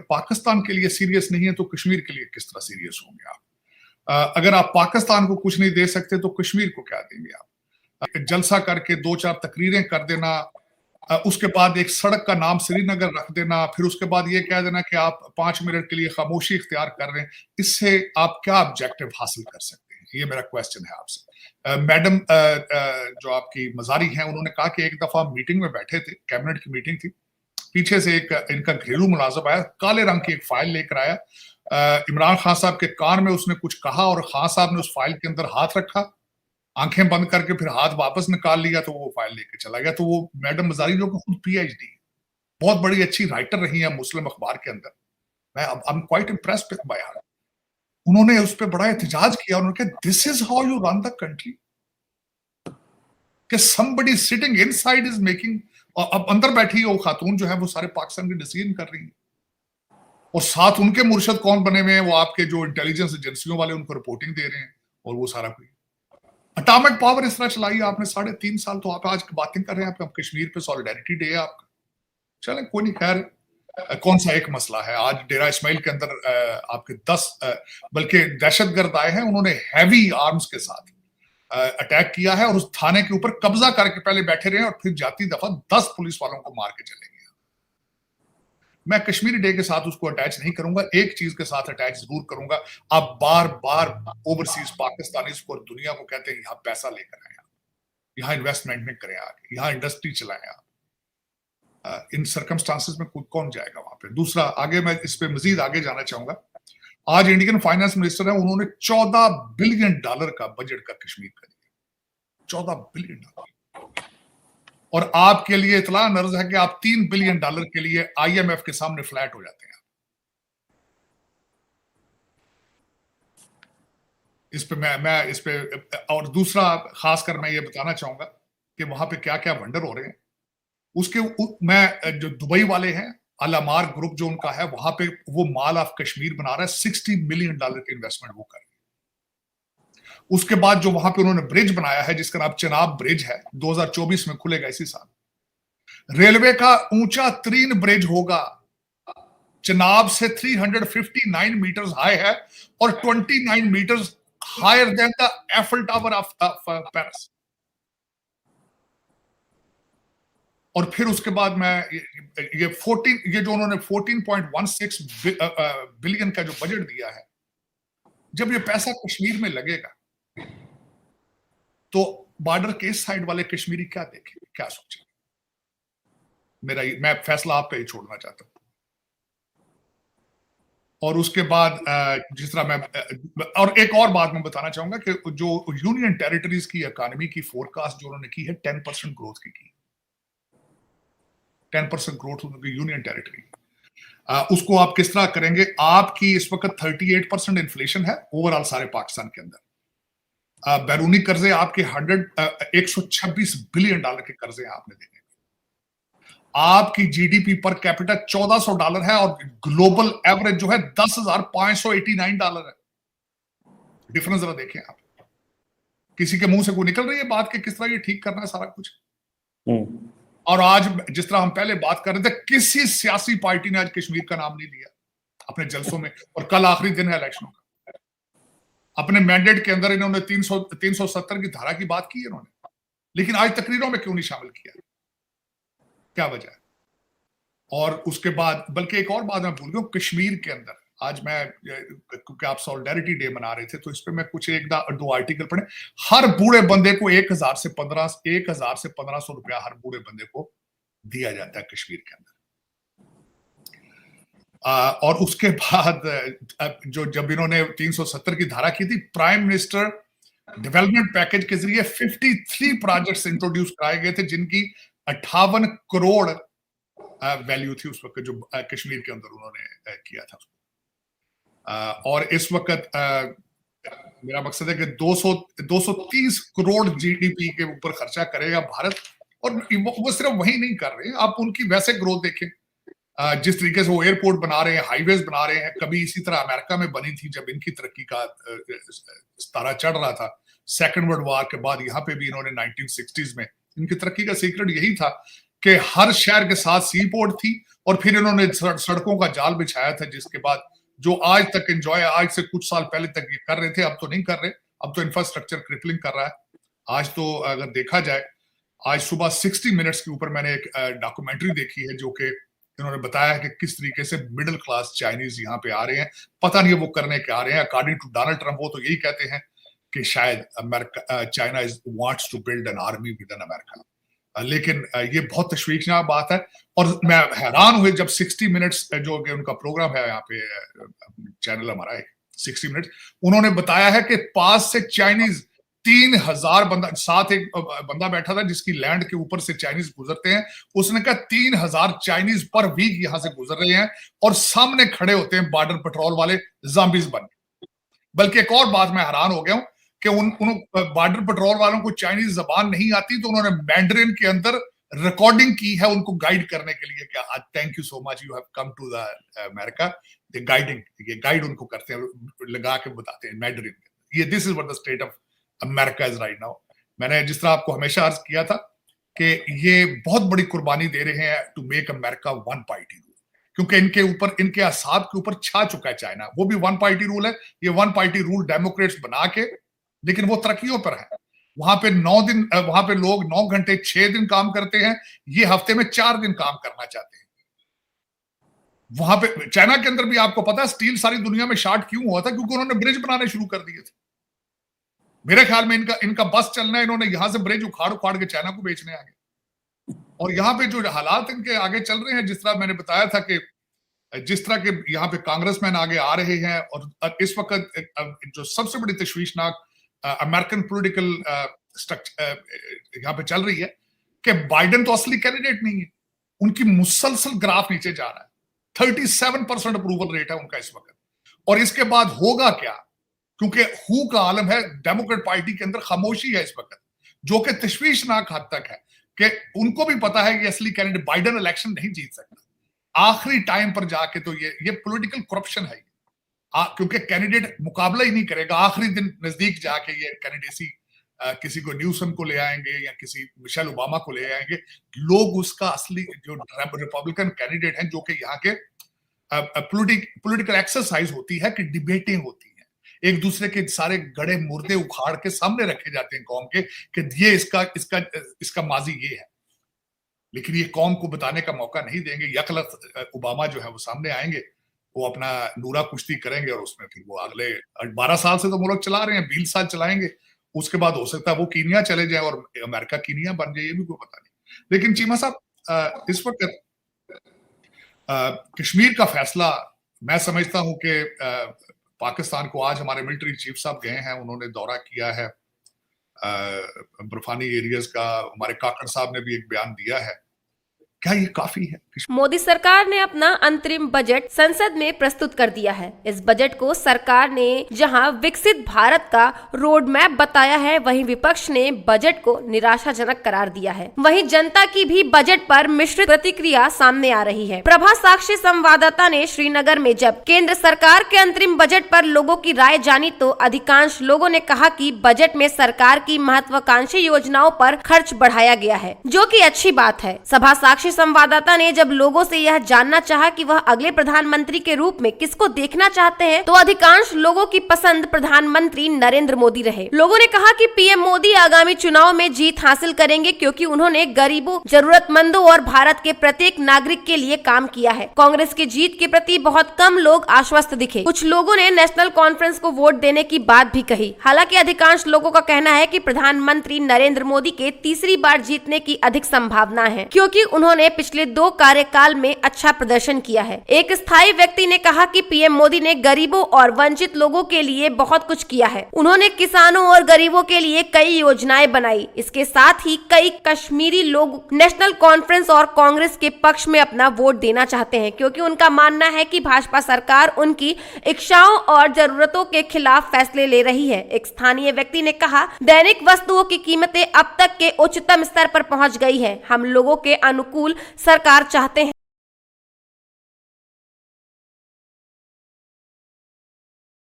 पाकिस्तान के लिए सीरियस नहीं है तो कश्मीर के लिए किस तरह सीरियस होंगे आप? अगर आप पाकिस्तान को कुछ नहीं दे सकते तो कश्मीर को क्या देंगे आप? जलसा करके 2-4 तकरीरें कर देना, उसके बाद एक सड़क का नाम श्रीनगर रख देना, फिर उसके बाद ये कह देना कि आप 5 मिनट के लिए खामोशी इख्तियार कर रहे हैं, इससे आप क्या ऑब्जेक्टिव हासिल कर सकते हैं? ये मेरा क्वेश्चन है आपसे। मैडम जो आपकी मजारी हैं, उन्होंने कहा कि एक दफा मीटिंग में बैठे थे, कैबिनेट की मीटिंग थी, पीछे से एक इनका घरेलू मुलाजिम आया, काले रंग की एक फाइल लेकर आया, इमरान खान साहब के कान में उसने कुछ कहा और खान साहब ने उस फाइल के अंदर हाथ रखा, आंखें बंद करके फिर हाथ वापस निकाल लिया, तो वो फाइल लेके चला गया। तो वो मैडम मजारी जो खुद पीएचडी, बहुत बड़ी अच्छी राइटर रही है मुस्लिम अखबार के अंदर, मैं I am quite impressed by हर। उन्होंने उस पर बड़ा एहतजाज किया, उन्होंने कहा this is how you run the country, कि somebody sitting inside is making, और अब अंदर बैठी है वो खातून जो है वो सारे पाकिस्तान के डिसीजन कर रही है, और साथ उनके मुर्शद कौन बने हुए हैं, वो आपके जो इंटेलिजेंस एजेंसियों वाले उनको रिपोर्टिंग दे रहे हैं, और वो सारा कोई अटॉमिक पावर इस तरह चलाई आपने 3.5 साल। तो आप आज बातें कर रहे हैं, आप कश्मीर पे सॉलिडारिटी डे है आपका, चलें कोई नहीं, खैर कौन सा एक मसला है। आज डेरा इस्माइल के अंदर आपके 10 बल्कि दहशतगर्द आए हैं, उन्होंने हैवी आर्म्स के साथ अटैक किया है और उस थाने के ऊपर कब्जा करके पहले बैठे रहे और फिर जाती दफा 10 पुलिस वालों को मार के चले गए। मैं कश्मीरी डे के साथ उसको अटैच नहीं करूंगा, एक चीज के साथ अटैच जरूर करूंगा, आप बार बार ओवरसीज पाकिस्तानीज को और दुनिया को कहते हैं यहाँ पैसा लेकर आए, यहाँ इन्वेस्टमेंट में करें, आगे यहाँ इंडस्ट्री चलाएं आप। इन सर्कमस्टांसेस में कौन जाएगा वहां पे? दूसरा, आगे मैं इस पे मजीद आगे जाना चाहूंगा। आज इंडियन फाइनेंस मिनिस्टर है, उन्होंने $14 बिलियन का बजट का कश्मीर का दिया, $14 बिलियन। और आपके लिए इतला नर्ज है कि आप $3 बिलियन के लिए आईएमएफ के सामने फ्लैट हो जाते हैं। इस पे मैं इस पे, और दूसरा खासकर मैं ये बताना चाहूंगा कि वहां पे क्या क्या वंडर हो रहे हैं। उसके मैं जो दुबई वाले हैं, अलामार ग्रुप जो उनका है, वहां पे वो मॉल ऑफ कश्मीर बना रहा है, $60 मिलियन के इन्वेस्टमेंट वो कर रहे हैं। उसके बाद जो वहां पे उन्होंने ब्रिज बनाया है जिसका नाम चनाब ब्रिज है, 2024 में खुलेगा इसी साल। रेलवे का ऊंचा तरीन ब्रिज होगा, चनाब से 359 मीटर्स हाई है और 29 metres higher than the Eiffel tower of Paris. और फिर उसके बाद मैं ये जो उन्होंने 14.16 बिलियन का जो बजट दिया है, जब ये पैसा कश्मीर में लगेगा तो बॉर्डर के इस साइड वाले कश्मीरी क्या देखेंगे, क्या सोचेंगे? मैं फैसला आप पे ही छोड़ना चाहता हूं। और उसके बाद जिस तरह मैं और एक और बात मैं बताना चाहूंगा कि जो यूनियन टेरिटरीज की इकोनॉमी की फोरकास्ट जो उन्होंने की है, 10% ग्रोथ की 10% ग्रोथ यूनियन टेरिटरी, उसको आप किस तरह करेंगे? आपकी इस वक्त 38% इन्फ्लेशन है ओवरऑल सारे पाकिस्तान के अंदर। बैरूनी कर्जे आपके 126 बिलियन डॉलर के कर्जे आपने देने। आपकी जीडीपी पर कैपिटा $1400 है और ग्लोबल एवरेज जो है $10,589 है। डिफरेंस जरा देखें आप। किसी के मुंह से कोई निकल रही है बात कि किस तरह ये ठीक करना है सारा कुछ। और आज जिस तरह हम पहले बात कर रहे थे, किसी सियासी पार्टी ने आज कश्मीर का नाम नहीं लिया अपने जलसों में, और कल आखिरी दिन है इलेक्शनों का। अपने मैंडेट के अंदर इन्होंने 370 की धारा की बात की इन्होंने, लेकिन आज तकरीरों में क्यों नहीं शामिल किया? क्या वजह है? और उसके बाद बल्कि एक और बात मैं भूल गया, कश्मीर के अंदर आज मैं, क्योंकि आप सॉलिडारिटी डे मना रहे थे, तो इस पे मैं कुछ 1-2 आर्टिकल पढ़े। हर बूढ़े बंदे को 1000 से 1500 रुपया हर बूढ़े बंदे को दिया जाता है कश्मीर के अंदर। और उसके बाद जो जब इन्होंने 370 की धारा की थी, प्राइम मिनिस्टर डेवलपमेंट पैकेज के जरिए 53 प्रोजेक्ट्स इंट्रोड्यूस कराए गए थे, जिनकी 58 करोड़ वैल्यू थी उस वक्त, जो कश्मीर के अंदर उन्होंने किया था। और इस वक्त मेरा मकसद है कि 230 करोड़ जीडीपी के ऊपर खर्चा करेगा भारत। और वो सिर्फ वही नहीं कर रहे हैं, आप उनकी वैसे ग्रोथ देखें, जिस तरीके से वो एयरपोर्ट बना रहे हैं, हाईवेज बना रहे हैं। कभी इसी तरह अमेरिका में बनी थी जब इनकी तरक्की का तारा चढ़ रहा था। सेकेंड वर्ल्ड वॉर के बाद यहाँ पे भी इन्होंने 1960s में, इनकी तरक्की का सीक्रेट यही था कि हर शहर के साथ सी पोर्ट थी और फिर इन्होंने सड़कों का जाल बिछाया था, जिसके बाद जो आज तक एंजॉय, आज से कुछ साल पहले तक ये कर रहे थे, अब तो नहीं कर रहे। अब तो इंफ्रास्ट्रक्चर क्रिपलिंग कर रहा है। आज तो अगर देखा जाए, आज सुबह 60 मिनट्स के ऊपर मैंने एक डॉक्यूमेंट्री देखी है, जो कि इन्होंने बताया है कि किस तरीके से मिडिल क्लास चाइनीज यहाँ पे आ रहे हैं। पता नहीं वो करने क्या आ रहे हैं। अकॉर्डिंग टू डोनाल्ड ट्रंप, वो तो यही कहते हैं कि शायद America, China wants to build an army within America. लेकिन ये बहुत तशवीशनाक बात है। और मैं हैरान हुए जब 60 मिनट्स जो कि उनका प्रोग्राम है यहाँ पे, चैनल हमारा है 60 मिनट्स, उन्होंने बताया है कि पास से चाइनीज 3000 बंदा, साथ एक बंदा बैठा था जिसकी लैंड के ऊपर से चाइनीज गुजरते हैं। उसने कहा 3000 चाइनीज पर वीक यहां से गुजर रहे हैं और सामने खड़े होते हैं बॉर्डर पेट्रोल वाले ज़ॉम्बीज बन। बल्कि एक और बात मैं हैरान हो गया हूं कि उन बॉर्डर पेट्रोल वालों को चाइनीज जबान नहीं आती, तो उन्होंने मैंडरिन के अंदर रिकॉर्डिंग की है उनको गाइड करने के लिए। क्या thank you so much, you have come to the America. Guiding, ये गाइड उनको करते हैं, लगा के बताते हैं मैंडरिन। ये this is what the state of America is right now. मैंने जिस तरह आपको हमेशा अर्ज किया था कि ये बहुत बड़ी कुर्बानी दे रहे हैं to make America one party rule, क्योंकि इनके ऊपर, इनके असाब के ऊपर छा चुका है चाइना। वो भी वन पार्टी रूल है। ये वन पार्टी रूल डेमोक्रेट्स बना के, लेकिन वो तरक्कियों पर है। वहां पे 9 दिन, वहां पे लोग 9 घंटे 6 दिन काम करते हैं, ये हफ्ते में 4 दिन काम करना चाहते हैं। वहां पे चाइना के अंदर भी आपको पता है स्टील सारी दुनिया में शॉर्ट क्यों हुआ था, क्योंकि उन्होंने ब्रिज बनाने शुरू कर दिए थे। मेरे ख्याल में इनका बस चलना है, इन्होंने यहां से ब्रिज उखाड़ उखाड़ के चाइना को बेचने आ गए। और यहाँ पे जो हालात इनके आगे चल रहे हैं, जिस तरह मैंने बताया था कि जिस तरह के यहाँ पे कांग्रेसमैन आगे आ रहे हैं, और इस वक्त जो सबसे बड़ी तशवीशनाक अमेरिकन पॉलिटिकल स्ट्रक्चर यहाँ पे चल रही है कि बाइडेन तो असली कैंडिडेट नहीं है। उनकी मुसलसल ग्राफ नीचे जा रहा है। 37% अप्रूवल रेट है उनका इस वक्त। और इसके बाद होगा क्या, क्योंकि हु का आलम है, डेमोक्रेट पार्टी के अंदर खामोशी है इस वक्त, जो कि तशवीशनाक हद तक है कि उनको भी पता है कि असली कैंडिडेट बाइडेन इलेक्शन नहीं जीत सकता। आखिरी टाइम पर जाके तो ये पॉलिटिकल करप्शन है, क्योंकि कैंडिडेट मुकाबला ही नहीं करेगा। आखिरी दिन नजदीक जाके ये कैंडिडेसी किसी को न्यूसम को ले आएंगे या किसी मिशेल ओबामा को ले आएंगे। लोग उसका असली जो रिपब्लिकन कैंडिडेट हैं, जो कि यहाँ के पॉलिटिकल एक्सरसाइज होती है कि डिबेटिंग होती है, एक दूसरे के सारे गड़े मुर्दे उखाड़ के सामने रखे जाते हैं कौम के कि ये इसका माजी ये है। लेकिन ये कौम को बताने का मौका नहीं देंगे। यकलत ओबामा जो है वो सामने आएंगे, वो अपना नूरा कुश्ती करेंगे और उसमें फिर वो अगले 12 साल से तो मुल्क चला रहे हैं, 20 साल चलाएंगे। उसके बाद हो सकता है वो कीनिया चले जाए और अमेरिका कीनिया बन जाए, ये भी कोई पता नहीं। लेकिन चीमा साहब, इस वक्त कश्मीर का फैसला, मैं समझता हूं कि पाकिस्तान को, आज हमारे मिलिट्री चीफ साहब गए हैं, उन्होंने दौरा किया है बर्फानी एरियाज का। हमारे काकड़ साहब ने भी एक बयान दिया है। क्या ये काफी है? मोदी सरकार ने अपना अंतरिम बजट संसद में प्रस्तुत कर दिया है। इस बजट को सरकार ने जहां विकसित भारत का रोड मैप बताया है, वहीं विपक्ष ने बजट को निराशाजनक करार दिया है। वहीं जनता की भी बजट पर मिश्रित प्रतिक्रिया सामने आ रही है। प्रभा साक्षी संवाददाता ने श्रीनगर में जब केंद्र सरकार के अंतरिम बजट पर लोगों की राय जानी, तो अधिकांश लोगों ने कहा कि बजट में सरकार की महत्वाकांक्षी योजनाओं पर खर्च बढ़ाया गया है, जो कि अच्छी बात है। सभा साक्षी संवाददाता ने जब लोगों से यह जानना चाहा कि वह अगले प्रधानमंत्री के रूप में किसको देखना चाहते हैं, तो अधिकांश लोगों की पसंद प्रधानमंत्री नरेंद्र मोदी रहे। लोगों ने कहा कि पीएम मोदी आगामी चुनाव में जीत हासिल करेंगे, क्योंकि उन्होंने गरीबों, जरूरतमंदों और भारत के प्रत्येक नागरिक के लिए काम किया है। कांग्रेस की जीत के प्रति बहुत कम लोग आश्वस्त दिखे। कुछ लोगों ने नेशनल कॉन्फ्रेंस को वोट देने की बात भी कही। हालांकि अधिकांश लोगों का कहना है कि प्रधानमंत्री नरेंद्र मोदी के तीसरी बार जीतने की अधिक संभावना है, क्योंकि उन्होंने पिछले 2 कार्यकाल में अच्छा प्रदर्शन किया है। एक स्थायी व्यक्ति ने कहा कि पीएम मोदी ने गरीबों और वंचित लोगों के लिए बहुत कुछ किया है। उन्होंने किसानों और गरीबों के लिए कई योजनाएं बनाई। इसके साथ ही कई कश्मीरी लोग नेशनल कॉन्फ्रेंस और कांग्रेस के पक्ष में अपना वोट देना चाहते हैं, क्योंकि उनका मानना है कि भाजपा सरकार उनकी इच्छाओं और जरूरतों के खिलाफ फैसले ले रही है। एक स्थानीय व्यक्ति ने कहा, दैनिक वस्तुओं की कीमतें अब तक के उच्चतम स्तर पर पहुंच गई है। हम लोगों के अनुकूल सरकार चाहते हैं।